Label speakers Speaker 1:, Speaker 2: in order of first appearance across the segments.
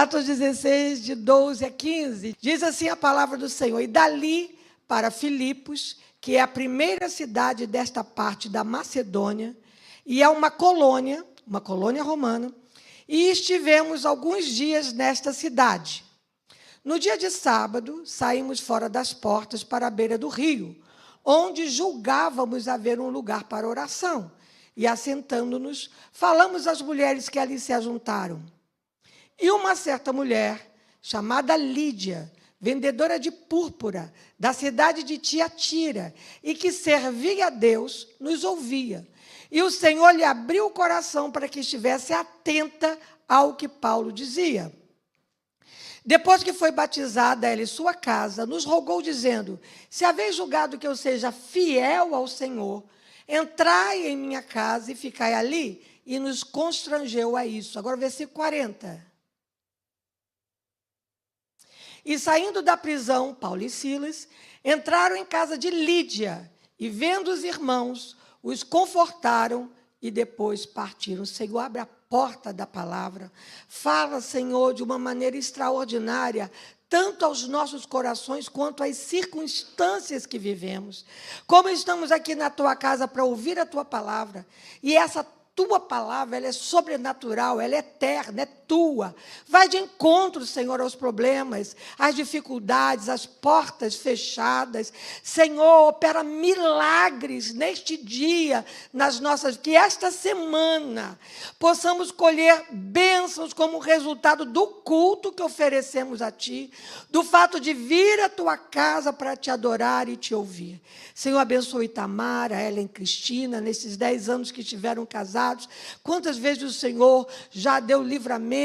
Speaker 1: Atos 16, de 12 a 15, diz assim a palavra do Senhor: e dali para Filipos, que é a primeira cidade desta parte da Macedônia, e é uma colônia romana, e estivemos alguns dias nesta cidade. No dia de sábado, saímos fora das portas para a beira do rio, onde julgávamos haver um lugar para oração. E, assentando-nos, falamos às mulheres que ali se ajuntaram. E uma certa mulher, chamada Lídia, vendedora de púrpura, da cidade de Tiatira, e que servia a Deus, nos ouvia. E o Senhor lhe abriu o coração para que estivesse atenta ao que Paulo dizia. Depois que foi batizada ela e sua casa, nos rogou, dizendo: se haveis julgado que eu seja fiel ao Senhor, entrai em minha casa e ficai ali, e nos constrangeu a isso. Agora, versículo 40. E saindo da prisão, Paulo e Silas entraram em casa de Lídia, e vendo os irmãos, os confortaram e depois partiram. Senhor, abre a porta da palavra. Fala, Senhor, de uma maneira extraordinária, tanto aos nossos corações quanto às circunstâncias que vivemos. Como estamos aqui na tua casa para ouvir a tua palavra, e essa tua palavra, ela é sobrenatural, ela é eterna, é tua. Vai de encontro, Senhor, aos problemas, às dificuldades, às portas fechadas. Senhor, opera milagres neste dia, nas nossas, que esta semana possamos colher bênçãos como resultado do culto que oferecemos a Ti, do fato de vir à Tua casa para Te adorar e Te ouvir. Senhor, abençoe Tamara, Ellen, Cristina, nesses 10 anos que estiveram casados. Quantas vezes o Senhor já deu livramento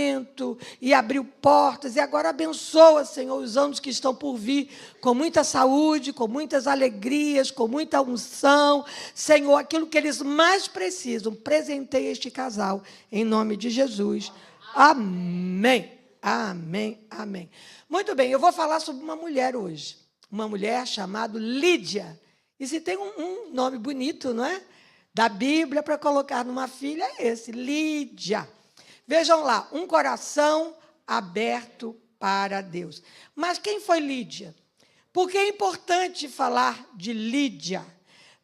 Speaker 1: e abriu portas, e agora abençoa, Senhor, os anos que estão por vir, com muita saúde, com muitas alegrias, com muita unção. Senhor, aquilo que eles mais precisam, presenteie este casal, em nome de Jesus. Amém. Amém, amém. Muito bem, eu vou falar sobre uma mulher hoje, uma mulher chamada Lídia. E se tem um nome bonito, não é? Da Bíblia para colocar numa filha é esse, Lídia. Vejam lá, um coração aberto para Deus. Mas quem foi Lídia? Porque é importante falar de Lídia.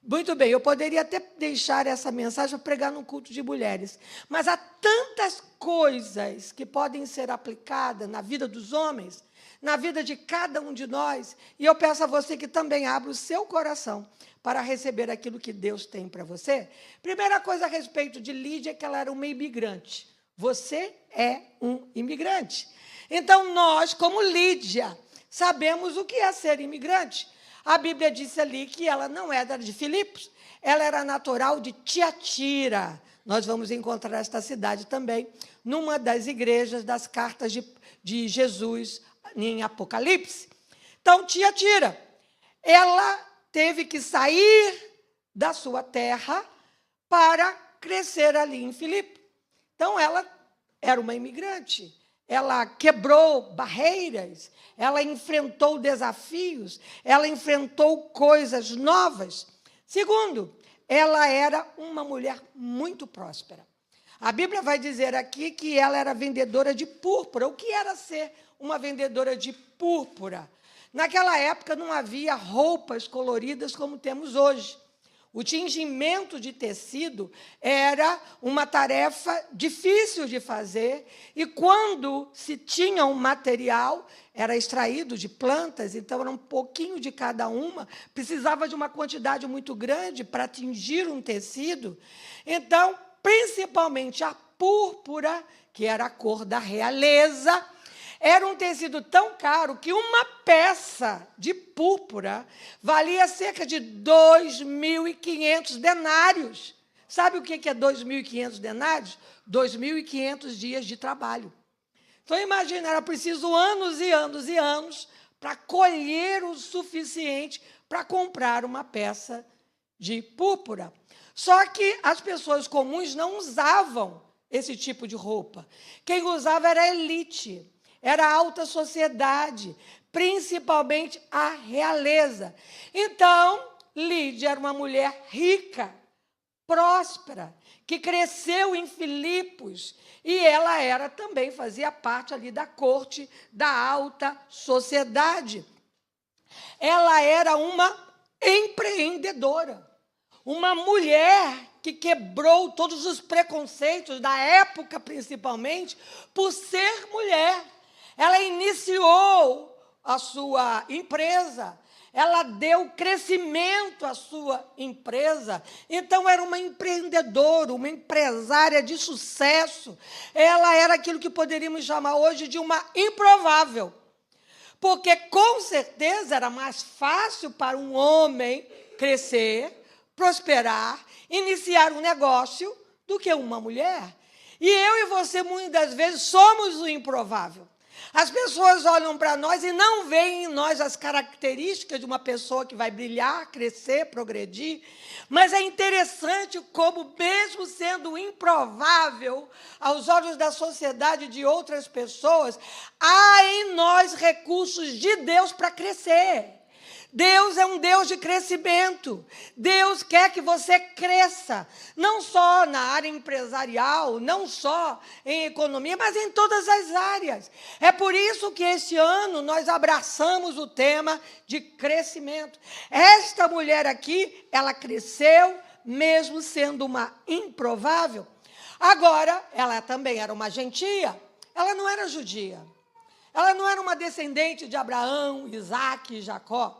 Speaker 1: Muito bem, eu poderia até deixar essa mensagem para pregar no culto de mulheres, mas há tantas coisas que podem ser aplicadas na vida dos homens, na vida de cada um de nós, e eu peço a você que também abra o seu coração para receber aquilo que Deus tem para você. Primeira coisa a respeito de Lídia é que ela era uma imigrante. Você é um imigrante. Então, nós, como Lídia, sabemos o que é ser imigrante. A Bíblia disse ali que ela não era de Filipos, ela era natural de Tiatira. Nós vamos encontrar esta cidade também numa das igrejas das cartas de Jesus em Apocalipse. Então, Tiatira, ela teve que sair da sua terra para crescer ali em Filipe. Então, ela era uma imigrante. Ela quebrou barreiras, ela enfrentou desafios, ela enfrentou coisas novas. Segundo, ela era uma mulher muito próspera. A Bíblia vai dizer aqui que ela era vendedora de púrpura. O que era ser uma vendedora de púrpura? Naquela época não havia roupas coloridas como temos hoje. O tingimento de tecido era uma tarefa difícil de fazer, e quando se tinha um material, era extraído de plantas, então era um pouquinho de cada uma, precisava de uma quantidade muito grande para tingir um tecido. Então, principalmente a púrpura, que era a cor da realeza, era um tecido tão caro que uma peça de púrpura valia cerca de 2.500 denários. Sabe o que é 2.500 denários? 2.500 dias de trabalho. Então, imagina, era preciso anos e anos e anos para colher o suficiente para comprar uma peça de púrpura. Só que as pessoas comuns não usavam esse tipo de roupa. Quem usava era a elite. Era a alta sociedade, principalmente a realeza. Então, Lídia era uma mulher rica, próspera, que cresceu em Filipos, e ela também fazia parte ali da corte da alta sociedade. Ela era uma empreendedora, uma mulher que quebrou todos os preconceitos da época, principalmente, por ser mulher. Ela iniciou a sua empresa, ela deu crescimento à sua empresa. Então, era uma empreendedora, uma empresária de sucesso. Ela era aquilo que poderíamos chamar hoje de uma improvável. Porque, com certeza, era mais fácil para um homem crescer, prosperar, iniciar um negócio, do que uma mulher. E eu e você, muitas vezes, somos o improvável. As pessoas olham para nós e não veem em nós as características de uma pessoa que vai brilhar, crescer, progredir. Mas é interessante como, mesmo sendo improvável aos olhos da sociedade e de outras pessoas, há em nós recursos de Deus para crescer. Deus é um Deus de crescimento. Deus quer que você cresça, não só na área empresarial, não só em economia, mas em todas as áreas. É por isso que este ano nós abraçamos o tema de crescimento. Esta mulher aqui, ela cresceu mesmo sendo uma improvável. Agora, ela também era uma gentia, ela não era judia. Ela não era uma descendente de Abraão, Isaque e Jacó.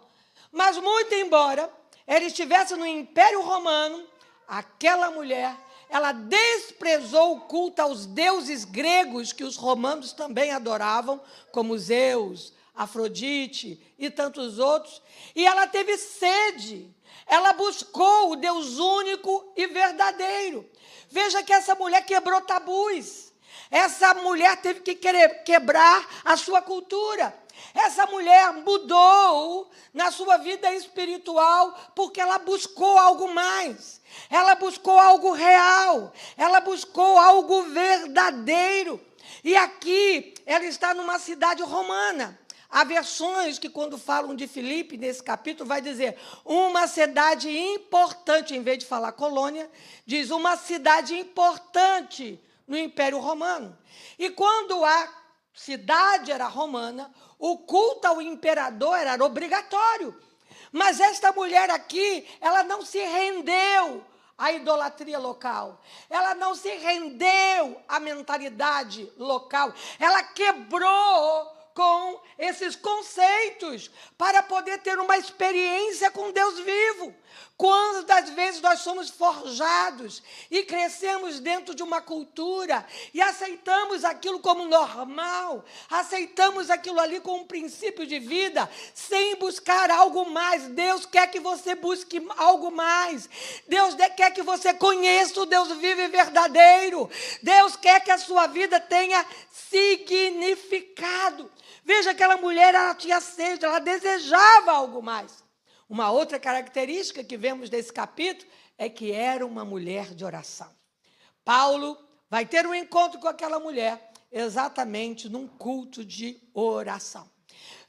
Speaker 1: Mas, muito embora ela estivesse no Império Romano, aquela mulher, ela desprezou o culto aos deuses gregos que os romanos também adoravam, como Zeus, Afrodite e tantos outros, e ela teve sede. Ela buscou o Deus único e verdadeiro. Veja que essa mulher quebrou tabus. Essa mulher teve que quebrar a sua cultura. Essa mulher mudou na sua vida espiritual porque ela buscou algo mais. Ela buscou algo real. Ela buscou algo verdadeiro. E aqui ela está numa cidade romana. Há versões que, quando falam de Filipe, nesse capítulo, vai dizer uma cidade importante, em vez de falar colônia, diz uma cidade importante no Império Romano. E quando a cidade era romana, o culto ao imperador era obrigatório. Mas esta mulher aqui, ela não se rendeu à idolatria local. Ela não se rendeu à mentalidade local. Ela quebrou com esses conceitos para poder ter uma experiência com Deus vivo. Quantas vezes nós somos forjados e crescemos dentro de uma cultura e aceitamos aquilo como normal, aceitamos aquilo ali como um princípio de vida, sem buscar algo mais. Deus quer que você busque algo mais. Deus quer que você conheça o Deus vivo e verdadeiro. Deus quer que a sua vida tenha significado. Veja, aquela mulher, ela tinha sede, ela desejava algo mais. Uma outra característica que vemos nesse capítulo é que era uma mulher de oração. Paulo vai ter um encontro com aquela mulher exatamente num culto de oração.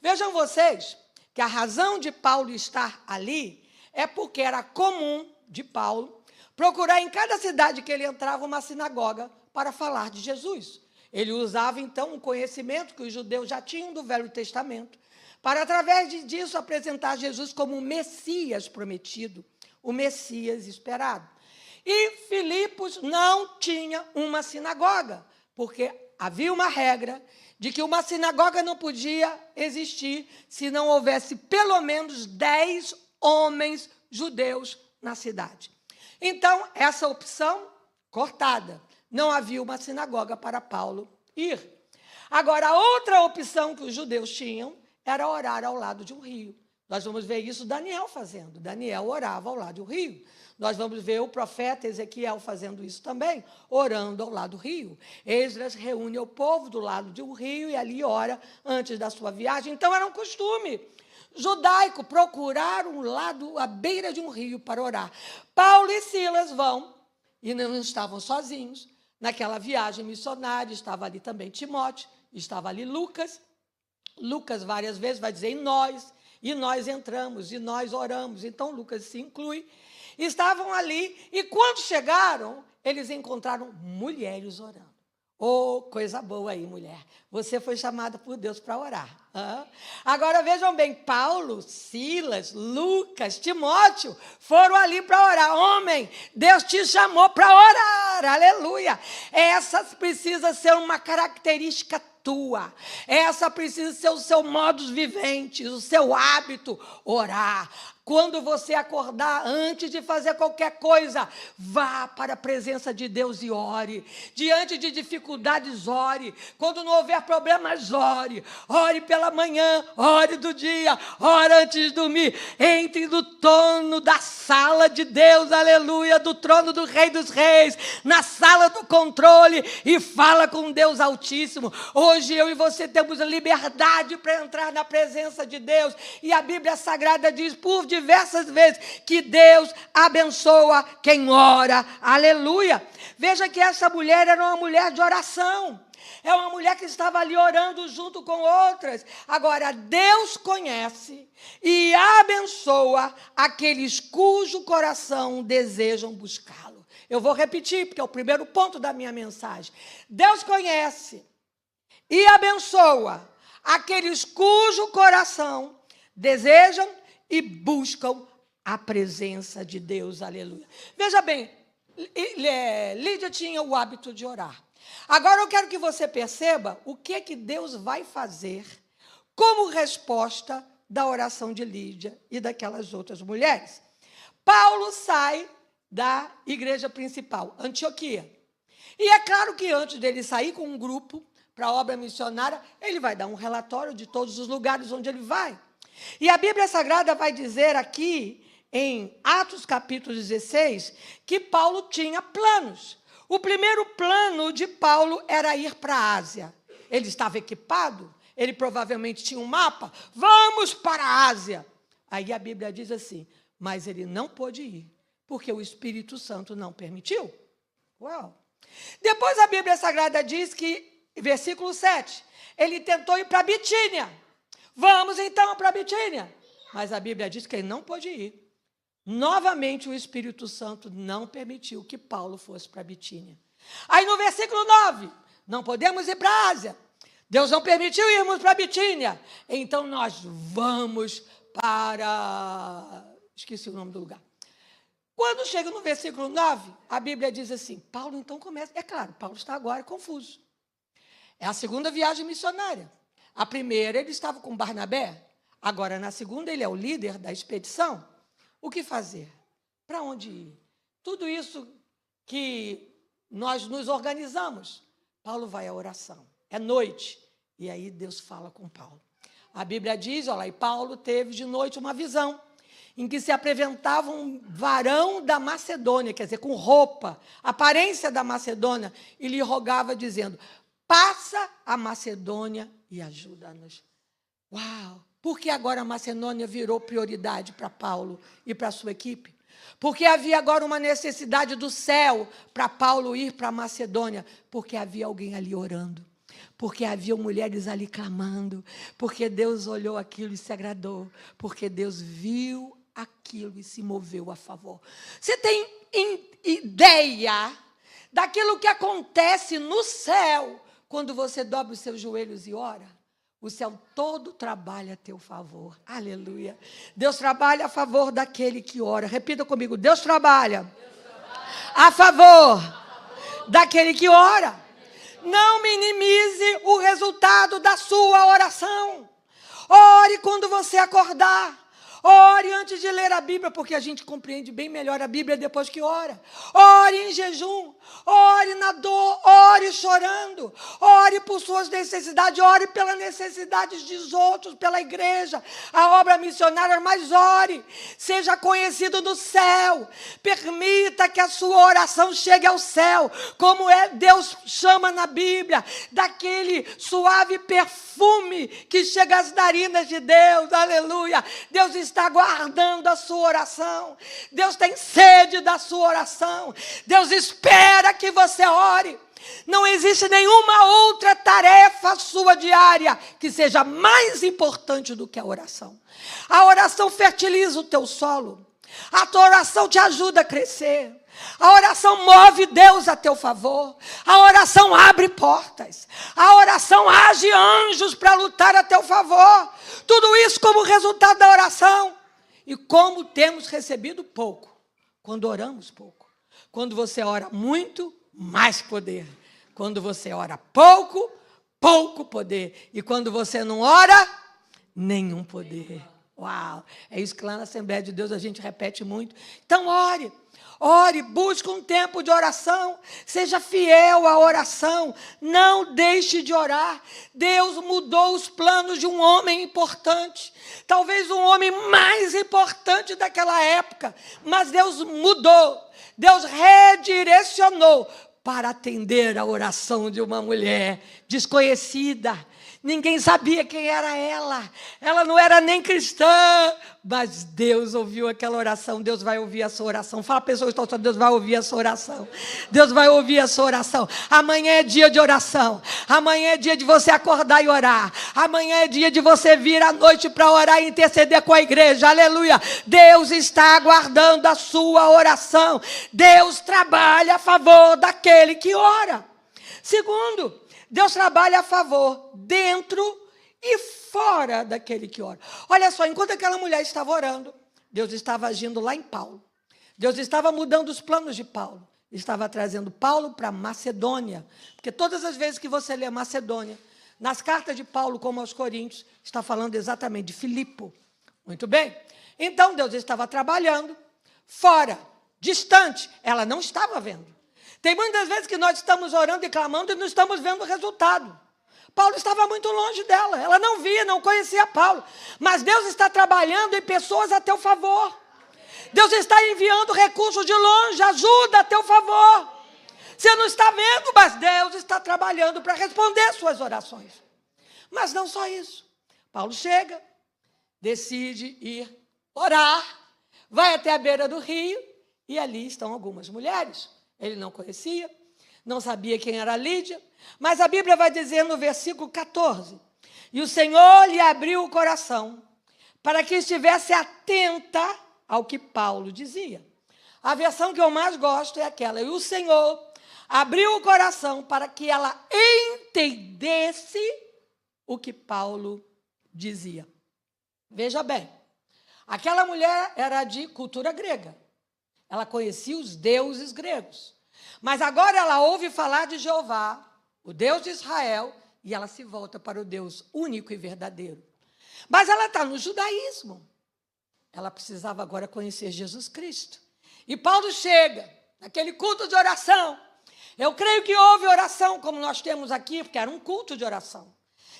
Speaker 1: Vejam vocês que a razão de Paulo estar ali é porque era comum de Paulo procurar em cada cidade que ele entrava uma sinagoga para falar de Jesus. Ele usava, então, um conhecimento que os judeus já tinham do Velho Testamento, para, através disso, apresentar Jesus como o Messias prometido, o Messias esperado. E Filipos não tinha uma sinagoga, porque havia uma regra de que uma sinagoga não podia existir se não houvesse pelo menos 10 homens judeus na cidade. Então, essa opção, cortada. Não havia uma sinagoga para Paulo ir. Agora, a outra opção que os judeus tinham era orar ao lado de um rio. Nós vamos ver isso Daniel fazendo. Daniel orava ao lado do rio. Nós vamos ver o profeta Ezequiel fazendo isso também, orando ao lado do rio. Esdras reúne o povo do lado de um rio e ali ora antes da sua viagem. Então, era um costume judaico procurar um lado, à beira de um rio, para orar. Paulo e Silas vão, e não estavam sozinhos. Naquela viagem missionária, estava ali também Timóteo, estava ali Lucas. Lucas, várias vezes, vai dizer em nós. e nós entramos, e nós oramos. Então, Lucas se inclui. Estavam ali, e quando chegaram, eles encontraram mulheres orando. Oh, coisa boa aí, mulher. Você foi chamada por Deus para orar. Agora, vejam bem, Paulo, Silas, Lucas, Timóteo foram ali para orar. Homem, Deus te chamou para orar. Aleluia. Essa precisa ser uma característica tua. Essa precisa ser o seu modus vivendi, o seu hábito, orar. Quando você acordar, antes de fazer qualquer coisa, vá para a presença de Deus e ore. Diante de dificuldades, ore. Quando não houver problemas, ore. Ore pela manhã, ore do dia, ore antes de dormir. Entre no trono da sala de Deus, aleluia, do trono do Rei dos Reis, na sala do controle, e fala com Deus Altíssimo. Hoje eu e você temos liberdade para entrar na presença de Deus. E a Bíblia Sagrada diz por diversas vezes que Deus abençoa quem ora. Aleluia. Veja que essa mulher era uma mulher de oração. É uma mulher que estava ali orando junto com outras. Agora, Deus conhece e abençoa aqueles cujo coração desejam buscá-lo. Eu vou repetir, porque é o primeiro ponto da minha mensagem. Deus conhece e abençoa aqueles cujo coração desejam e buscam a presença de Deus, aleluia. Veja bem, Lídia tinha o hábito de orar. Agora eu quero que você perceba o que Deus vai fazer como resposta da oração de Lídia e daquelas outras mulheres. Paulo sai da igreja principal, Antioquia. E é claro que antes dele sair com um grupo para a obra missionária, ele vai dar um relatório de todos os lugares onde ele vai. E a Bíblia Sagrada vai dizer aqui, em Atos capítulo 16, que Paulo tinha planos. O primeiro plano de Paulo era ir para a Ásia. Ele estava equipado, ele provavelmente tinha um mapa. Vamos para a Ásia. Aí a Bíblia diz assim, mas ele não pôde ir, porque o Espírito Santo não permitiu. Uau! Depois a Bíblia Sagrada diz que, versículo 7, ele tentou ir para a Bitínia. Vamos então para a Bitínia. Mas a Bíblia diz que ele não pôde ir. Novamente o Espírito Santo não permitiu que Paulo fosse para a Bitínia. Aí no versículo 9, não podemos ir para a Ásia. Deus não permitiu irmos para a Bitínia. Então nós vamos para... Esqueci o nome do lugar. Quando chega no versículo 9, a Bíblia diz assim, Paulo então começa... É claro, Paulo está agora confuso. É a segunda viagem missionária. A primeira, ele estava com Barnabé. Agora, na segunda, ele é o líder da expedição. O que fazer? Para onde ir? Tudo isso que nós nos organizamos. Paulo vai à oração. É noite. E aí Deus fala com Paulo. A Bíblia diz, olha lá, e Paulo teve de noite uma visão em que se apresentava um varão da Macedônia, quer dizer, com roupa, aparência da Macedônia, e lhe rogava, dizendo, passa a Macedônia e ajuda-nos. Uau! Por que agora a Macedônia virou prioridade para Paulo e para a sua equipe? Porque havia agora uma necessidade do céu para Paulo ir para a Macedônia, porque havia alguém ali orando, porque havia mulheres ali clamando, porque Deus olhou aquilo e se agradou, porque Deus viu aquilo e se moveu a favor. Você tem ideia daquilo que acontece no céu quando você dobra os seus joelhos e ora? O céu todo trabalha a teu favor. Aleluia. Deus trabalha a favor daquele que ora. Repita comigo. Deus trabalha a favor daquele que ora. Não minimize o resultado da sua oração. Ore quando você acordar. Ore antes de ler a Bíblia, porque a gente compreende bem melhor a Bíblia depois que ora. Ore em jejum, ore na dor, ore chorando, ore por suas necessidades, ore pelas necessidades dos outros, pela igreja, a obra missionária, mas ore, seja conhecido no céu, permita que a sua oração chegue ao céu, como Deus chama na Bíblia, daquele suave perfume que chega às narinas de Deus, aleluia. Deus está está aguardando a sua oração. Deus tem sede da sua oração. Deus espera que você ore. Não existe nenhuma outra tarefa sua diária que seja mais importante do que a oração. A oração fertiliza o teu solo. A tua oração te ajuda a crescer. A oração move Deus a teu favor. A oração abre portas. A oração age anjos para lutar a teu favor. Tudo isso como resultado da oração. E como temos recebido pouco, quando oramos pouco. Quando você ora muito, mais poder. Quando você ora pouco, pouco poder. E quando você não ora, nenhum poder. Uau! É isso que lá na Assembleia de Deus a gente repete muito. Então ore. Ore, busque um tempo de oração, seja fiel à oração, não deixe de orar. Deus mudou os planos de um homem importante, talvez um homem mais importante daquela época, mas Deus mudou, Deus redirecionou para atender a oração de uma mulher desconhecida. Ninguém sabia quem era ela não era nem cristã, mas Deus ouviu aquela oração. Deus vai ouvir a sua oração. Fala a pessoa que está falando, Deus vai ouvir a sua oração. Deus vai ouvir a sua oração. Amanhã é dia de oração. Amanhã é dia de você acordar e orar. Amanhã é dia de você vir à noite para orar e interceder com a igreja. Aleluia. Deus está aguardando a sua oração. Deus trabalha a favor daquele que ora. Segundo, Deus trabalha a favor dentro e fora daquele que ora. Olha só, enquanto aquela mulher estava orando, Deus estava agindo lá em Paulo. Deus estava mudando os planos de Paulo. Estava trazendo Paulo para Macedônia. Porque todas as vezes que você lê Macedônia, nas cartas de Paulo, como aos Coríntios, está falando exatamente de Filipe. Muito bem? Então, Deus estava trabalhando fora, distante. Ela não estava vendo. Tem muitas vezes que nós estamos orando e clamando e não estamos vendo o resultado. Paulo estava muito longe dela. Ela não via, não conhecia Paulo. Mas Deus está trabalhando em pessoas a teu favor. Deus está enviando recursos de longe, ajuda a teu favor. Você não está vendo, mas Deus está trabalhando para responder suas orações. Mas não só isso. Paulo chega, decide ir orar, vai até a beira do rio e ali estão algumas mulheres. Ele não conhecia, não sabia quem era Lídia, mas a Bíblia vai dizer no versículo 14, e o Senhor lhe abriu o coração para que estivesse atenta ao que Paulo dizia. A versão que eu mais gosto é aquela, e o Senhor abriu o coração para que ela entendesse o que Paulo dizia. Veja bem, aquela mulher era de cultura grega. Ela conhecia os deuses gregos. Mas agora ela ouve falar de Jeová, o Deus de Israel, e ela se volta para o Deus único e verdadeiro. Mas ela está no judaísmo. Ela precisava agora conhecer Jesus Cristo. E Paulo chega, naquele culto de oração. Eu creio que houve oração, como nós temos aqui, porque era um culto de oração.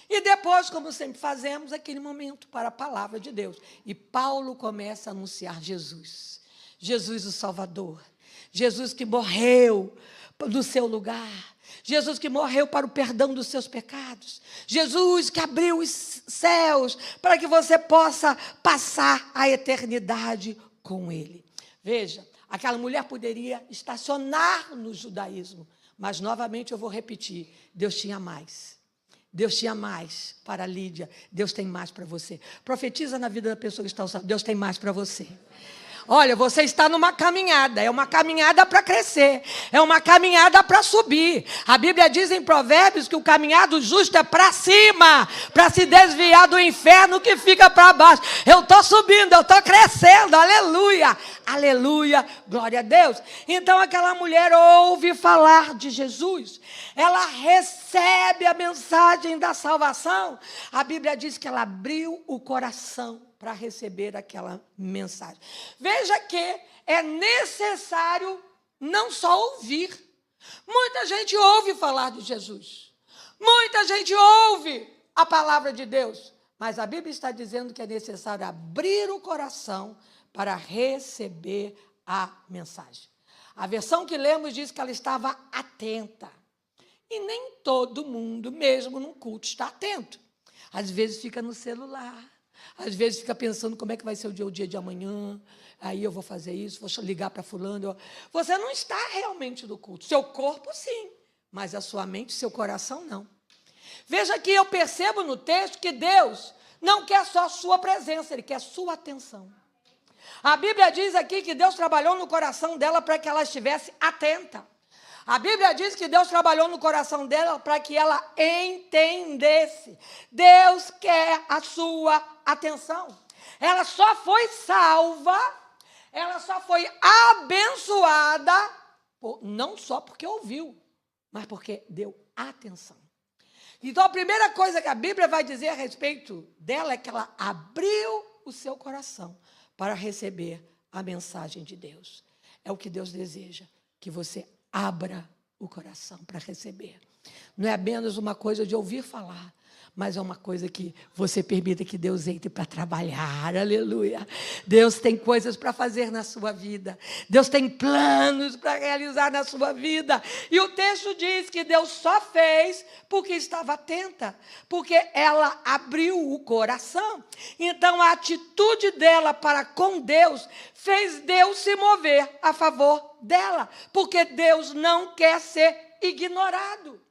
Speaker 1: E depois, como sempre fazemos, aquele momento para a palavra de Deus. E Paulo começa a anunciar Jesus. Jesus o Salvador, Jesus que morreu no seu lugar, Jesus que morreu para o perdão dos seus pecados, Jesus que abriu os céus para que você possa passar a eternidade com Ele. Veja, aquela mulher poderia estacionar no judaísmo, mas novamente eu vou repetir, Deus tinha mais. Deus tinha mais para Lídia, Deus tem mais para você. Profetiza na vida da pessoa que está usando, Deus tem mais para você. Olha, você está numa caminhada, é uma caminhada para crescer, é uma caminhada para subir. A Bíblia diz em Provérbios que o caminhar do justo é para cima, para se desviar do inferno que fica para baixo. Eu estou subindo, eu estou crescendo, aleluia, aleluia, glória a Deus. Então aquela mulher ouve falar de Jesus, ela recebe a mensagem da salvação. A Bíblia diz que ela abriu o coração para receber aquela mensagem. Veja que é necessário não só ouvir. Muita gente ouve falar de Jesus. Muita gente ouve a palavra de Deus. Mas a Bíblia está dizendo que é necessário abrir o coração para receber a mensagem. A versão que lemos diz que ela estava atenta. E nem todo mundo, mesmo num culto, está atento. Às vezes fica no celular. Às vezes fica pensando como é que vai ser o dia de amanhã, aí eu vou fazer isso, vou ligar para fulano. Você não está realmente no culto. Seu corpo, sim, mas a sua mente, seu coração, não. Veja que eu percebo no texto que Deus não quer só a sua presença, Ele quer a sua atenção. A Bíblia diz aqui que Deus trabalhou no coração dela para que ela estivesse atenta. A Bíblia diz que Deus trabalhou no coração dela para que ela entendesse. Deus quer a sua atenção. Ela só foi salva, ela só foi abençoada, não só porque ouviu, mas porque deu atenção. Então, a primeira coisa que a Bíblia vai dizer a respeito dela é que ela abriu o seu coração para receber a mensagem de Deus. É o que Deus deseja, que você abra o coração para receber. Não é apenas uma coisa de ouvir falar, mas é uma coisa que você permita que Deus entre para trabalhar, aleluia. Deus tem coisas para fazer na sua vida, Deus tem planos para realizar na sua vida, e o texto diz que Deus só fez porque estava atenta, porque ela abriu o coração. Então a atitude dela para com Deus fez Deus se mover a favor dela, porque Deus não quer ser ignorado.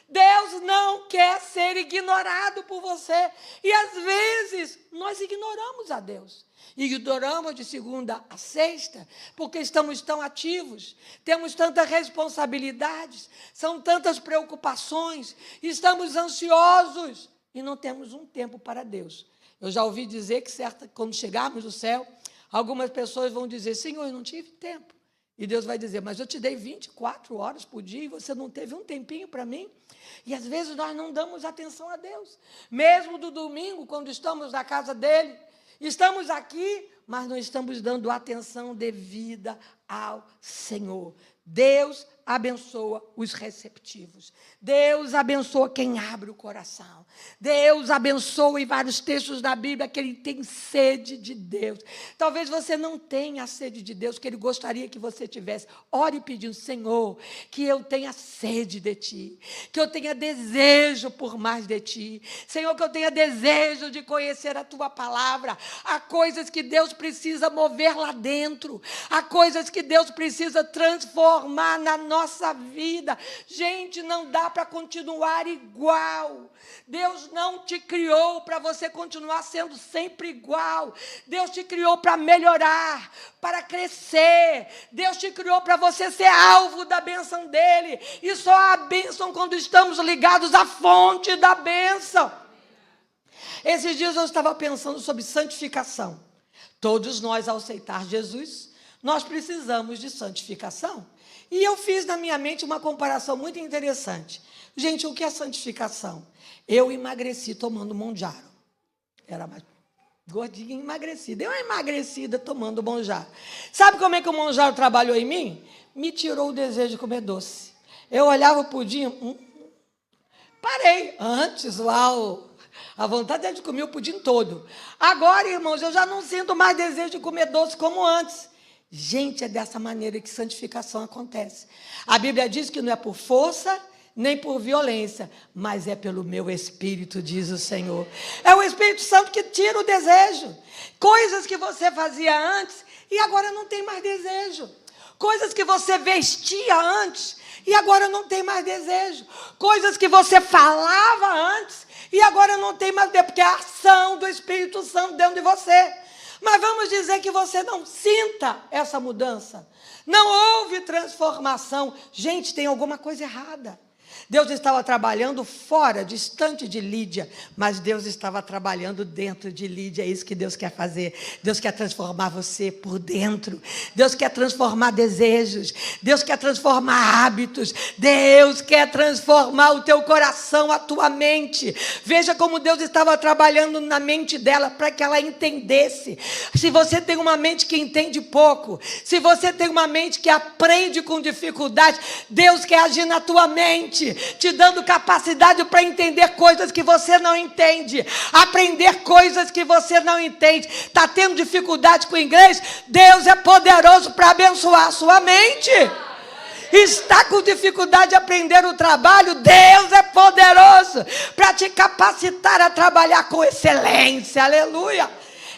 Speaker 1: Deus não quer ser ignorado por você. E, às vezes, nós ignoramos a Deus. Ignoramos de segunda a sexta, porque estamos tão ativos, temos tantas responsabilidades, são tantas preocupações, estamos ansiosos e não temos um tempo para Deus. Eu já ouvi dizer que quando chegarmos no céu, algumas pessoas vão dizer: Senhor, eu não tive tempo. E Deus vai dizer: mas eu te dei 24 horas por dia e você não teve um tempinho para mim? E às vezes nós não damos atenção a Deus. Mesmo do domingo, quando estamos na casa dele, estamos aqui, mas não estamos dando atenção devida ao Senhor. Deus abençoa os receptivos. Deus abençoa quem abre o coração. Deus abençoa em vários textos da Bíblia que ele tem sede de Deus. Talvez você não tenha a sede de Deus que ele gostaria que você tivesse. Ore pedindo: Senhor, que eu tenha sede de Ti, que eu tenha desejo por mais de Ti. Senhor, que eu tenha desejo de conhecer a Tua palavra. Há coisas que Deus precisa mover lá dentro. Há coisas que Deus precisa transformar na nossa vida. Gente, não dá para continuar igual. Deus não te criou para você continuar sendo sempre igual. Deus te criou para melhorar, para crescer. Deus te criou para você ser alvo da bênção dele. E só há bênção quando estamos ligados à fonte da bênção. Esses dias eu estava pensando sobre santificação. Todos nós, ao aceitar Jesus, nós precisamos de santificação. E eu fiz na minha mente uma comparação muito interessante. Gente, o que é santificação? Eu emagreci tomando Monjaro. Era mais gordinha e emagrecida. Eu emagrecida tomando Monjaro. Sabe como é que o Monjaro trabalhou em mim? Me tirou o desejo de comer doce. Eu olhava o pudim, parei. Antes, uau, a vontade era de comer o pudim todo. Agora, irmãos, eu já não sinto mais desejo de comer doce como antes. Gente, é dessa maneira que santificação acontece. A Bíblia diz que não é por força, nem por violência, mas é pelo meu Espírito, diz o Senhor. É o Espírito Santo que tira o desejo. Coisas que você fazia antes e agora não tem mais desejo. Coisas que você vestia antes e agora não tem mais desejo. Coisas que você falava antes e agora não tem mais desejo, porque é a ação do Espírito Santo dentro de você. Mas vamos dizer que você não sinta essa mudança. Não houve transformação. Gente, tem alguma coisa errada. Deus estava trabalhando fora, distante de Lídia, mas Deus estava trabalhando dentro de Lídia. É isso que Deus quer fazer. Deus quer transformar você por dentro. Deus quer transformar desejos. Deus quer transformar hábitos. Deus quer transformar o teu coração, a tua mente. Veja como Deus estava trabalhando na mente dela para que ela entendesse. Se você tem uma mente que entende pouco, se você tem uma mente que aprende com dificuldade, Deus quer agir na tua mente, te dando capacidade para entender coisas que você não entende, aprender coisas que você não entende. Está tendo dificuldade com o inglês? Deus é poderoso para abençoar a sua mente. Está com dificuldade de aprender o trabalho? Deus é poderoso para te capacitar a trabalhar com excelência. Aleluia!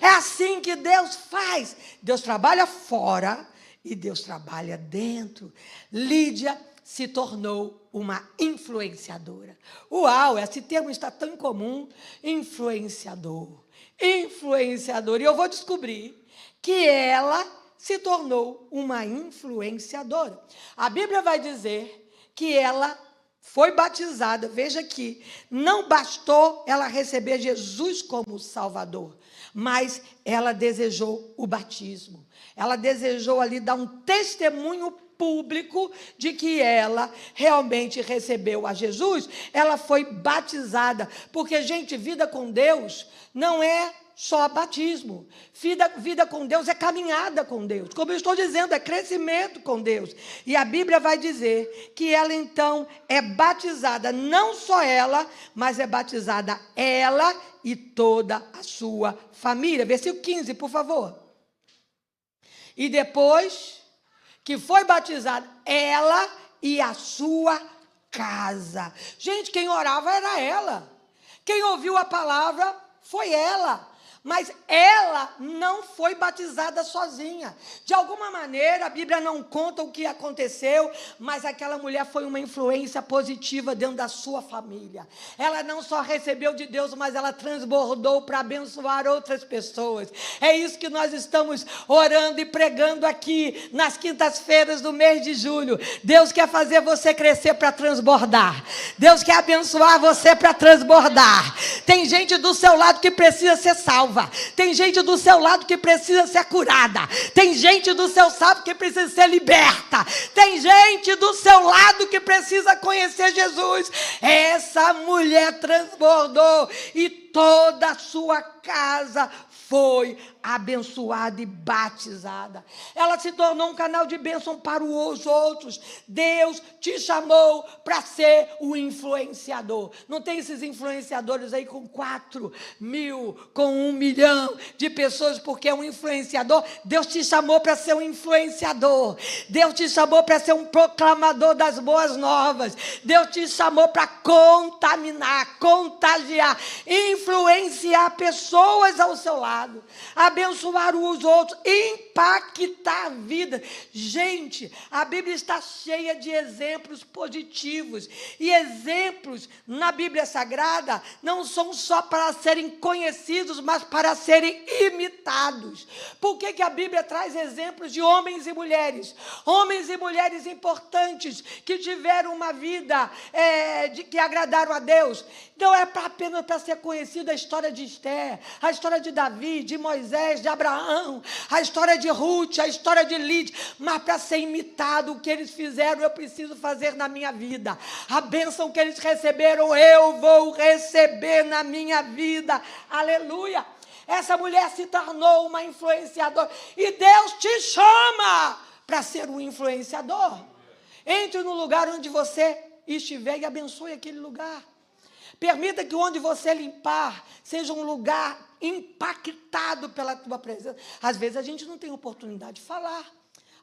Speaker 1: É assim que Deus faz. Deus trabalha fora e Deus trabalha dentro. Lídia se tornou uma influenciadora. Uau, esse termo está tão comum. Influenciador. Influenciador. E eu vou descobrir que ela se tornou uma influenciadora. A Bíblia vai dizer que ela foi batizada. Veja que não bastou ela receber Jesus como Salvador, mas ela desejou o batismo. Ela desejou ali dar um testemunho público de que ela realmente recebeu a Jesus. Ela foi batizada, porque, gente, vida com Deus não é só batismo. Vida com Deus é caminhada com Deus. Como eu estou dizendo, é crescimento com Deus. E a Bíblia vai dizer que ela, então, é batizada, não só ela, mas é batizada ela e toda a sua família. Versículo 15, por favor. E depois que foi batizada, ela e a sua casa. Gente, quem orava era ela. Quem ouviu a palavra foi ela. Mas ela não foi batizada sozinha. De alguma maneira, a Bíblia não conta o que aconteceu, mas aquela mulher foi uma influência positiva dentro da sua família. Ela não só recebeu de Deus, mas ela transbordou para abençoar outras pessoas. É isso que nós estamos orando e pregando aqui nas quintas-feiras do mês de julho. Deus quer fazer você crescer para transbordar. Deus quer abençoar você para transbordar. Tem gente do seu lado que precisa ser salva. Tem gente do seu lado que precisa ser curada. Tem gente do seu lado que precisa ser liberta. Tem gente do seu lado que precisa conhecer Jesus. Essa mulher transbordou e toda a sua casa foi abençoada e batizada. Ela se tornou um canal de bênção para os outros. Deus te chamou para ser o influenciador. Não tem esses influenciadores aí com 4.000, com 1 milhão de pessoas, porque é um influenciador. Deus te chamou para ser um influenciador. Deus te chamou para ser um proclamador das boas novas. Deus te chamou para contaminar, contagiar, influenciar pessoas ao seu lado, abençoar os outros, impactar a vida. Gente, a Bíblia está cheia de exemplos positivos. E exemplos na Bíblia Sagrada não são só para serem conhecidos, mas para serem imitados. Por que a Bíblia traz exemplos de homens e mulheres? Homens e mulheres importantes que tiveram uma vida que agradaram a Deus. Não é apenas para ser conhecida a história de Esther, a história de Davi, de Moisés, de Abraão, a história de Ruth, a história de Lídia, mas para ser imitado. O que eles fizeram, eu preciso fazer na minha vida. A bênção que eles receberam, eu vou receber na minha vida. Aleluia! Essa mulher se tornou uma influenciadora. E Deus te chama para ser um influenciador. Entre no lugar onde você estiver e abençoe aquele lugar. Permita que onde você limpar seja um lugar impactado pela tua presença. Às vezes a gente não tem oportunidade de falar.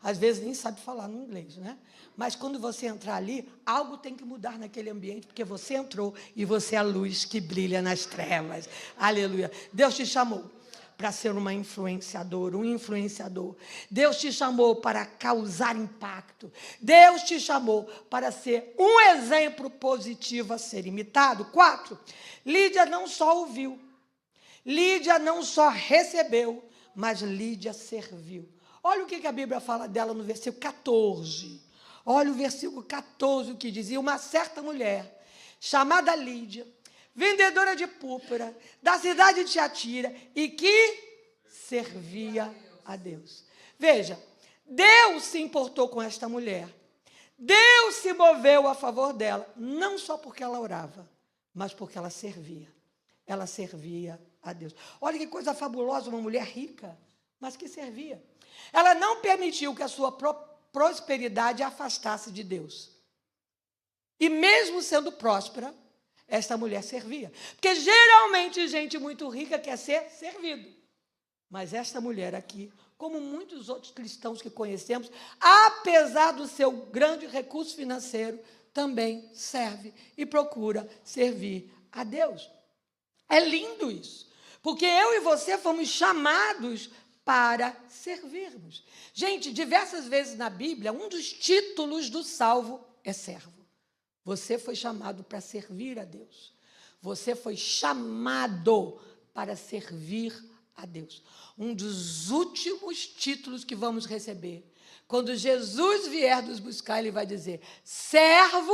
Speaker 1: Às vezes nem sabe falar no inglês, né? Mas quando você entrar ali, algo tem que mudar naquele ambiente, porque você entrou e você é a luz que brilha nas trevas. Aleluia. Deus te chamou para ser uma influenciadora, um influenciador. Deus te chamou para causar impacto. Deus te chamou para ser um exemplo positivo a ser imitado. 4, Lídia não só ouviu, Lídia não só recebeu, mas Lídia serviu. Olha o que a Bíblia fala dela no versículo 14. Olha o versículo 14, o que dizia: uma certa mulher, chamada Lídia, vendedora de púrpura, da cidade de Tiatira, e que servia a Deus. Veja, Deus se importou com esta mulher. Deus se moveu a favor dela, não só porque ela orava, mas porque ela servia. Ela servia a Deus. Olha que coisa fabulosa, uma mulher rica, mas que servia. Ela não permitiu que a sua prosperidade a afastasse de Deus. E mesmo sendo próspera, esta mulher servia. Porque geralmente gente muito rica quer ser servido. Mas esta mulher aqui como muitos outros cristãos que conhecemos, apesar do seu grande recurso financeiro, também serve e procura servir a Deus. É lindo isso, porque eu e você fomos chamados para servirmos. Gente, diversas vezes na Bíblia, um dos títulos do salvo é servo. Você foi chamado para servir a Deus. Você foi chamado para servir a Deus. Um dos últimos títulos que vamos receber. Quando Jesus vier nos buscar, ele vai dizer: servo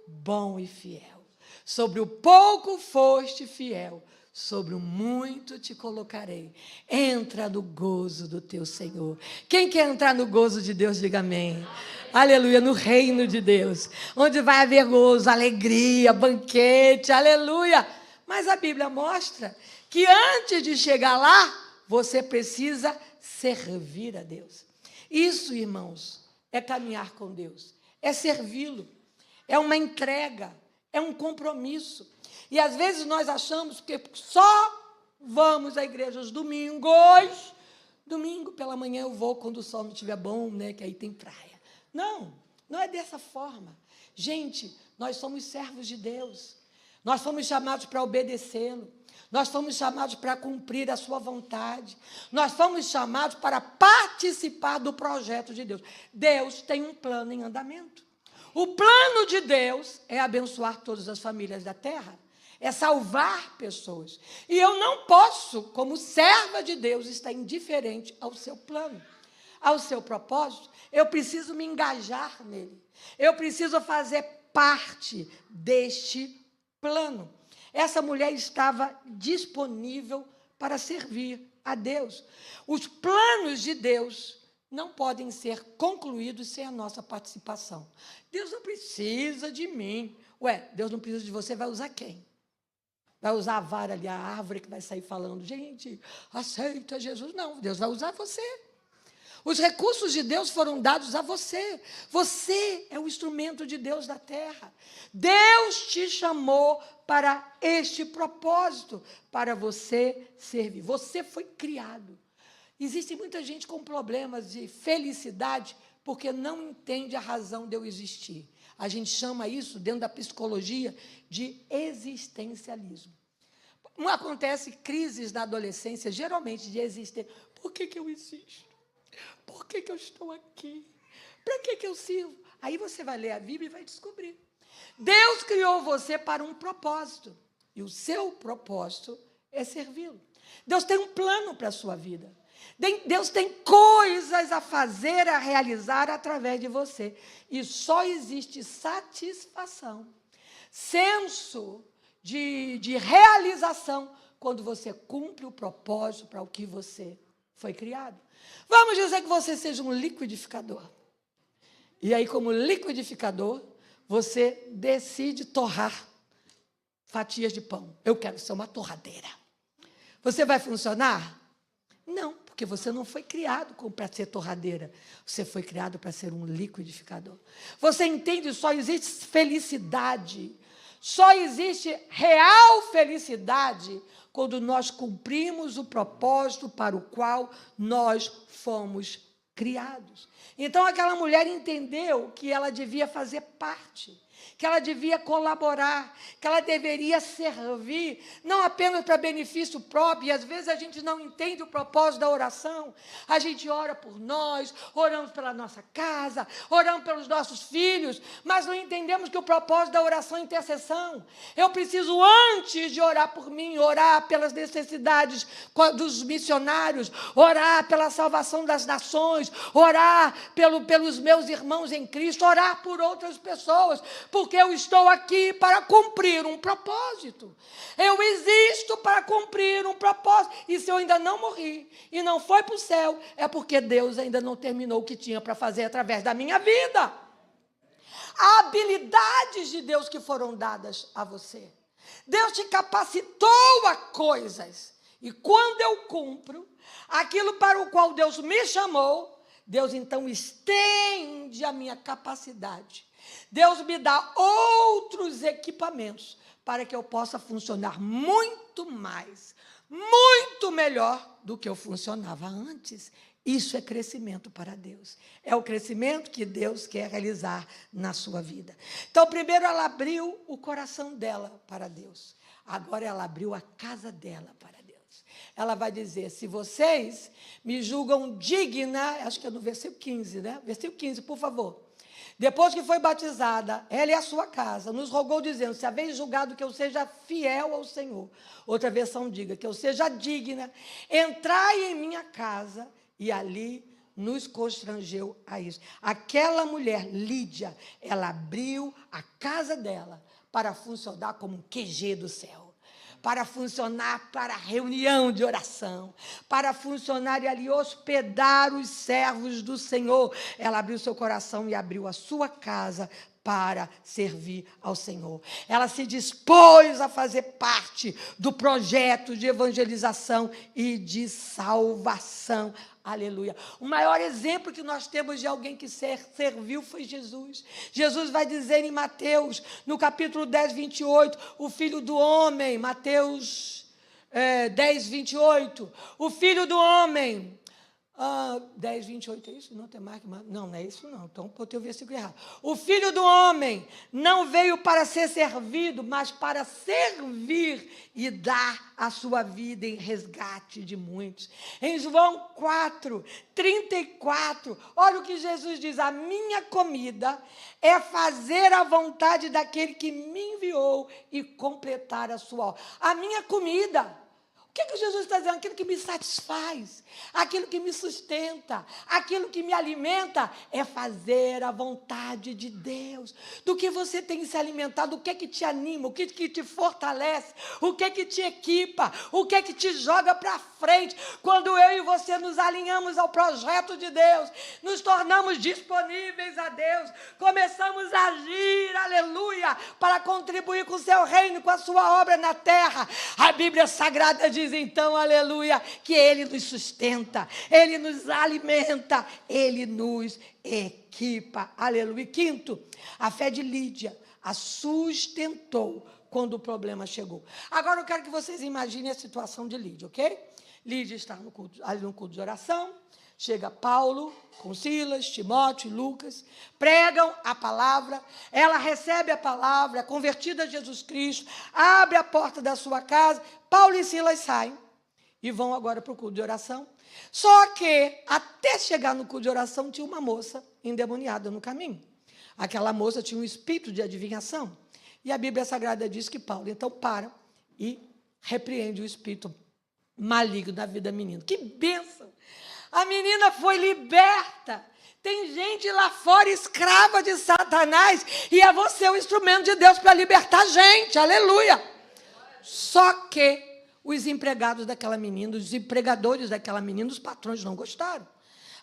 Speaker 1: bom e fiel. Sobre o pouco foste fiel, sobre o muito te colocarei. Entra no gozo do teu Senhor. Quem quer entrar no gozo de Deus, diga amém. Aleluia, no reino de Deus, onde vai haver gozo, alegria, banquete, aleluia. Mas a Bíblia mostra que antes de chegar lá, você precisa servir a Deus. Isso, irmãos, é caminhar com Deus, é servi-lo, é uma entrega, é um compromisso. E às vezes nós achamos que só vamos à igreja aos domingos. Domingo pela manhã eu vou quando o sol não estiver bom, né, que aí tem praia. Não, não é dessa forma. Gente, nós somos servos de Deus. Nós fomos chamados para obedecê-lo. Nós fomos chamados para cumprir a sua vontade. Nós fomos chamados para participar do projeto de Deus. Deus tem um plano em andamento. O plano de Deus é abençoar todas as famílias da terra, é salvar pessoas. E eu não posso, como serva de Deus, estar indiferente ao seu plano, ao seu propósito. Eu preciso me engajar nele. Eu preciso fazer parte deste plano. Essa mulher estava disponível para servir a Deus. Os planos de Deus não podem ser concluídos sem a nossa participação. Deus não precisa de mim. Ué, Deus não precisa de você, vai usar quem? Vai usar a vara ali, a árvore que vai sair falando, gente, aceita Jesus. Não, Deus vai usar você. Os recursos de Deus foram dados a você. Você é o instrumento de Deus da terra. Deus te chamou para este propósito, para você servir. Você foi criado. Existe muita gente com problemas de felicidade porque não entende a razão de eu existir. A gente chama isso, dentro da psicologia, de existencialismo. Acontece crises na adolescência, geralmente de existência. Por que eu existo? Por que eu estou aqui? Para que eu sirvo? Aí você vai ler a Bíblia e vai descobrir. Deus criou você para um propósito. E o seu propósito é servi-lo. Deus tem um plano para a sua vida. Deus tem coisas a fazer, a realizar através de você. E só existe satisfação, senso de realização, quando você cumpre o propósito para o que você foi criado. Vamos dizer que você seja um liquidificador. E aí, como liquidificador, você decide torrar fatias de pão. Eu quero ser uma torradeira. Você vai funcionar? Não, porque você não foi criado para ser torradeira. Você foi criado para ser um liquidificador. Você entende? Só existe felicidade. Só existe real felicidade quando nós cumprimos o propósito para o qual nós fomos criados. Então, aquela mulher entendeu que ela devia fazer parte, que ela devia colaborar, que ela deveria servir, não apenas para benefício próprio, e às vezes a gente não entende o propósito da oração, a gente ora por nós, oramos pela nossa casa, oramos pelos nossos filhos, mas não entendemos que o propósito da oração é intercessão. Eu preciso, antes de orar por mim, orar pelas necessidades dos missionários, orar pela salvação das nações, orar pelos meus irmãos em Cristo, orar por outras pessoas, porque eu estou aqui para cumprir um propósito. Eu existo para cumprir um propósito. E se eu ainda não morri e não foi para o céu, é porque Deus ainda não terminou o que tinha para fazer através da minha vida. Há habilidades de Deus que foram dadas a você. Deus te capacitou a coisas. E quando eu cumpro aquilo para o qual Deus me chamou, Deus então estende a minha capacidade. Deus me dá outros equipamentos para que eu possa funcionar muito mais, muito melhor do que eu funcionava antes. Isso é crescimento para Deus. É o crescimento que Deus quer realizar na sua vida. Então, primeiro ela abriu o coração dela para Deus. Agora ela abriu a casa dela para Deus. Ela vai dizer, se vocês me julgam digna, acho que é no versículo 15, né? Versículo 15, por favor. Depois que foi batizada, ela e a sua casa, nos rogou dizendo, se haveis julgado que eu seja fiel ao Senhor. Outra versão diga, que eu seja digna, entrai em minha casa. E ali nos constrangeu a isso. Aquela mulher, Lídia, ela abriu a casa dela para funcionar como um QG do céu, para funcionar para reunião de oração, para funcionar e ali hospedar os servos do Senhor. Ela abriu seu coração e abriu a sua casa para servir ao Senhor. Ela se dispôs a fazer parte do projeto de evangelização e de salvação. Aleluia. O maior exemplo que nós temos de alguém que serviu foi Jesus. Jesus vai dizer em Mateus, no capítulo 10, 28, o Filho do Homem, Mateus 10, 28, o Filho do Homem... 10, 28, é isso? Não, tem mais. Não é isso não. Então, botei o versículo errado. O Filho do Homem não veio para ser servido, mas para servir e dar a sua vida em resgate de muitos. Em João 4, 34, olha o que Jesus diz, a minha comida é fazer a vontade daquele que me enviou e completar a sua obra. A minha comida... O que Jesus está dizendo? Aquilo que me satisfaz, aquilo que me sustenta, aquilo que me alimenta, é fazer a vontade de Deus. Do que você tem se alimentado, o que é que te anima, o que é que te fortalece, o que é que te equipa, o que é que te joga para frente. Quando eu e você nos alinhamos ao projeto de Deus, nos tornamos disponíveis a Deus, começamos a agir, aleluia, para contribuir com o seu reino, com a sua obra na terra. A Bíblia Sagrada diz, então, aleluia, que Ele nos sustenta, Ele nos alimenta, Ele nos equipa, aleluia. E quinto, a fé de Lídia a sustentou quando o problema chegou. Agora eu quero que vocês imaginem a situação de Lídia, ok? Lídia está ali no culto de oração, chega Paulo com Silas, Timóteo e Lucas, pregam a palavra, ela recebe a palavra, é convertida a Jesus Cristo, abre a porta da sua casa, Paulo e Silas saem e vão agora para o culto de oração. Só que, até chegar no culto de oração, tinha uma moça endemoniada no caminho. Aquela moça tinha um espírito de adivinhação. E a Bíblia Sagrada diz que Paulo, então, para e repreende o espírito maligno da vida da menina. Que bênção! A menina foi liberta. Tem gente lá fora escrava de Satanás e é você o instrumento de Deus para libertar a gente. Aleluia! Só que os empregados daquela menina, os empregadores daquela menina, os patrões não gostaram.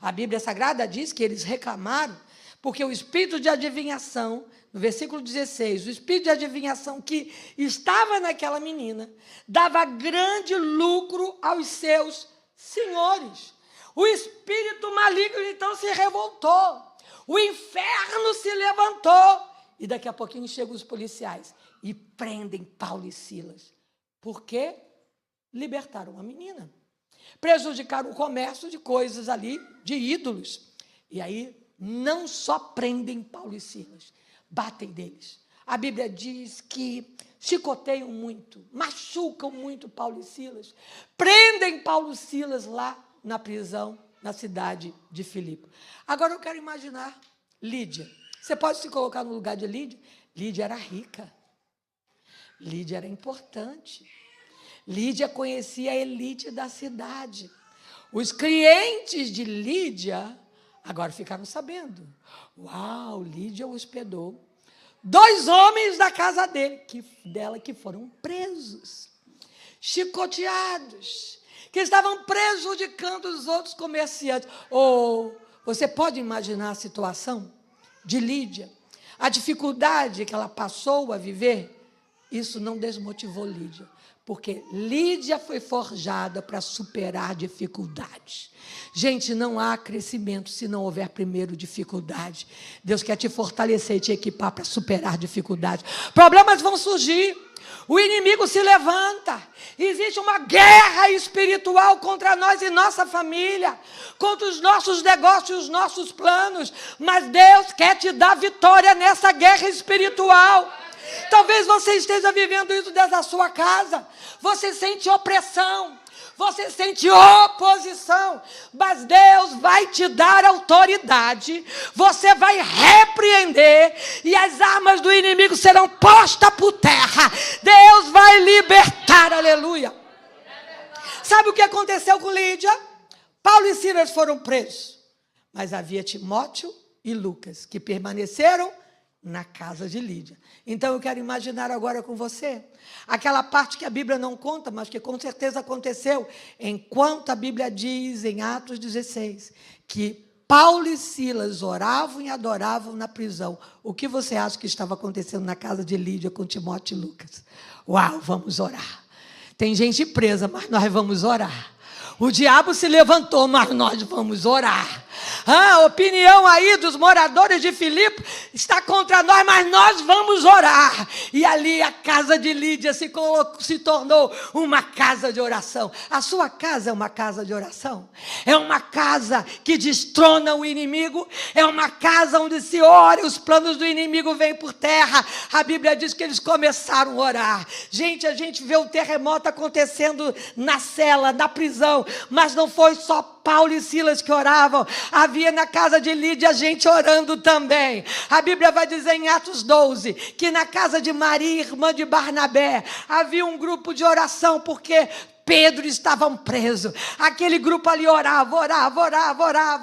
Speaker 1: A Bíblia Sagrada diz que eles reclamaram porque o espírito de adivinhação, no versículo 16, o espírito de adivinhação que estava naquela menina dava grande lucro aos seus senhores. O espírito maligno, então, se revoltou. O inferno se levantou. E daqui a pouquinho chegam os policiais e prendem Paulo e Silas. Por quê? Libertaram a menina. Prejudicaram o comércio de coisas ali, de ídolos. E aí, não só prendem Paulo e Silas, batem deles. A Bíblia diz que chicoteiam muito, machucam muito Paulo e Silas. Prendem Paulo e Silas lá na prisão, na cidade de Filipe. Agora eu quero imaginar Lídia. Você pode se colocar no lugar de Lídia? Lídia era rica. Lídia era importante. Lídia conhecia a elite da cidade. Os clientes de Lídia agora ficaram sabendo. Uau, Lídia hospedou 2 homens da casa dela que foram presos, chicoteados, que estavam prejudicando os outros comerciantes. Ou você pode imaginar a situação de Lídia, a dificuldade que ela passou a viver? Isso não desmotivou Lídia, porque Lídia foi forjada para superar dificuldades. Gente, não há crescimento se não houver primeiro dificuldade. Deus quer te fortalecer e te equipar para superar dificuldades. Problemas vão surgir. O inimigo se levanta. Existe uma guerra espiritual contra nós e nossa família, contra os nossos negócios, os nossos planos. Mas Deus quer te dar vitória nessa guerra espiritual. Talvez você esteja vivendo isso desde a sua casa. Você sente opressão. Você sente oposição, mas Deus vai te dar autoridade, você vai repreender e as armas do inimigo serão postas por terra. Deus vai libertar, aleluia. Sabe o que aconteceu com Lídia? Paulo e Silas foram presos, mas havia Timóteo e Lucas que permaneceram na casa de Lídia. Então eu quero imaginar agora com você aquela parte que a Bíblia não conta, mas que com certeza aconteceu, enquanto a Bíblia diz em Atos 16 que Paulo e Silas oravam e adoravam na prisão. O que você acha que estava acontecendo na casa de Lídia com Timóteo e Lucas? Uau, vamos orar. Tem gente presa, mas nós vamos orar. O diabo se levantou, mas nós vamos orar. A opinião aí dos moradores de Filipe está contra nós, mas nós vamos orar. E ali a casa de Lídia se tornou uma casa de oração. A sua casa é uma casa de oração? É uma casa que destrona o inimigo? É uma casa onde se ora e os planos do inimigo vêm por terra? A Bíblia diz que eles começaram a orar. Gente, a gente vê o terremoto acontecendo na cela, na prisão, mas não foi só Paulo e Silas que oravam, havia na casa de Lídia gente orando também. A Bíblia vai dizer em Atos 12, que na casa de Maria, irmã de Barnabé, havia um grupo de oração, porque Pedro estava preso. Aquele grupo ali orava.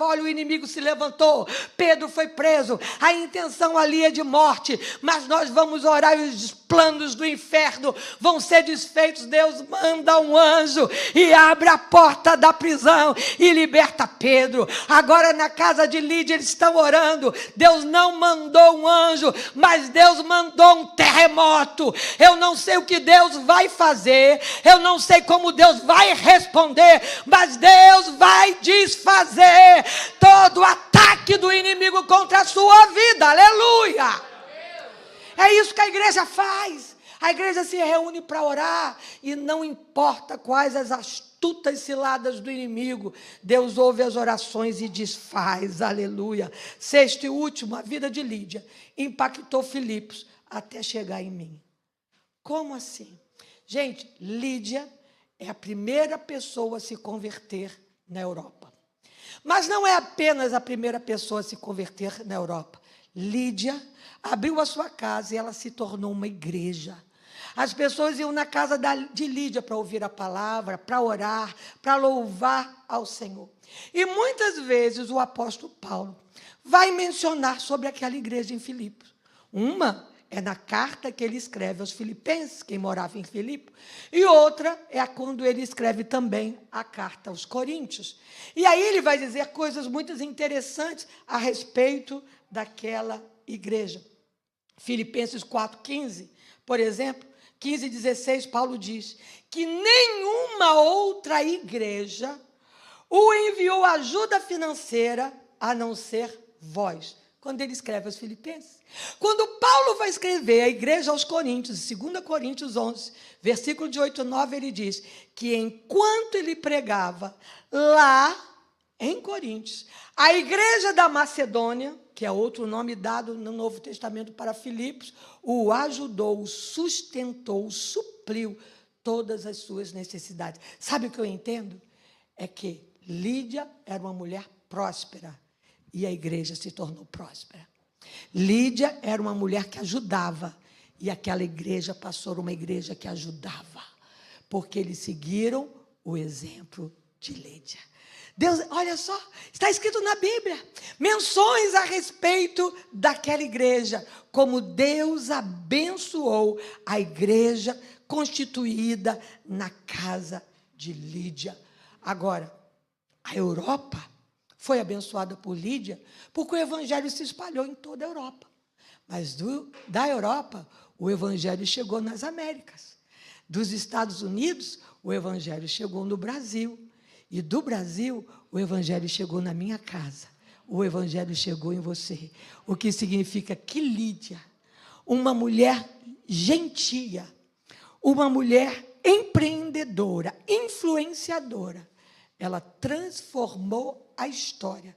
Speaker 1: Olha, o inimigo se levantou. Pedro foi preso. A intenção ali é de morte. Mas nós vamos orar e os planos do inferno vão ser desfeitos. Deus manda um anjo e abre a porta da prisão e liberta Pedro. Agora na casa de Lídia eles estão orando. Deus não mandou um anjo, mas Deus mandou um terremoto. Eu não sei o que Deus vai fazer. Eu não sei como Deus vai responder, mas Deus vai desfazer todo o ataque do inimigo contra a sua vida, aleluia. É isso que a igreja faz. A igreja se reúne para orar e não importa quais as astutas ciladas do inimigo, Deus ouve as orações e desfaz, aleluia. Sexto e último, a vida de Lídia impactou Filipos até chegar em mim. Como assim? Gente, Lídia é a primeira pessoa a se converter na Europa. Mas não é apenas a primeira pessoa a se converter na Europa. Lídia abriu a sua casa e ela se tornou uma igreja. As pessoas iam na casa de Lídia para ouvir a palavra, para orar, para louvar ao Senhor. E muitas vezes o apóstolo Paulo vai mencionar sobre aquela igreja em Filipos. Uma é na carta que ele escreve aos filipenses, quem morava em Filipe, e outra é quando ele escreve também a carta aos coríntios. E aí ele vai dizer coisas muito interessantes a respeito daquela igreja. Filipenses 4,15, por exemplo, 15:16, Paulo diz que nenhuma outra igreja o enviou ajuda financeira a não ser vós. Quando ele escreve aos Filipenses. Quando Paulo vai escrever a igreja aos Coríntios, 2 Coríntios 11, versículo de 8 a 9, ele diz que enquanto ele pregava lá em Coríntios, a igreja da Macedônia, que é outro nome dado no Novo Testamento para Filipos, o ajudou, o sustentou, o supriu todas as suas necessidades. Sabe o que eu entendo? É que Lídia era uma mulher próspera. E a igreja se tornou próspera. Lídia era uma mulher que ajudava. E aquela igreja passou a uma igreja que ajudava. Porque eles seguiram o exemplo de Lídia. Deus, olha só, está escrito na Bíblia. Menções a respeito daquela igreja. Como Deus abençoou a igreja constituída na casa de Lídia. Agora, a Europa foi abençoada por Lídia, porque o evangelho se espalhou em toda a Europa. Mas da Europa, o evangelho chegou nas Américas. Dos Estados Unidos, o evangelho chegou no Brasil. E do Brasil, o evangelho chegou na minha casa. O evangelho chegou em você. O que significa que Lídia, uma mulher gentia, uma mulher empreendedora, influenciadora. Ela transformou a história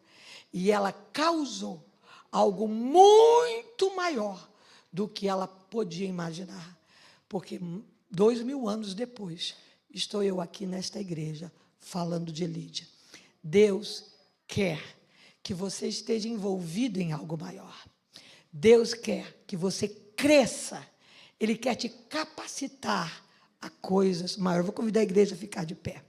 Speaker 1: e ela causou algo muito maior do que ela podia imaginar. Porque 2000 anos depois, estou eu aqui nesta igreja falando de Lídia. Deus quer que você esteja envolvido em algo maior. Deus quer que você cresça. Ele quer te capacitar a coisas maiores. Eu vou convidar a igreja a ficar de pé.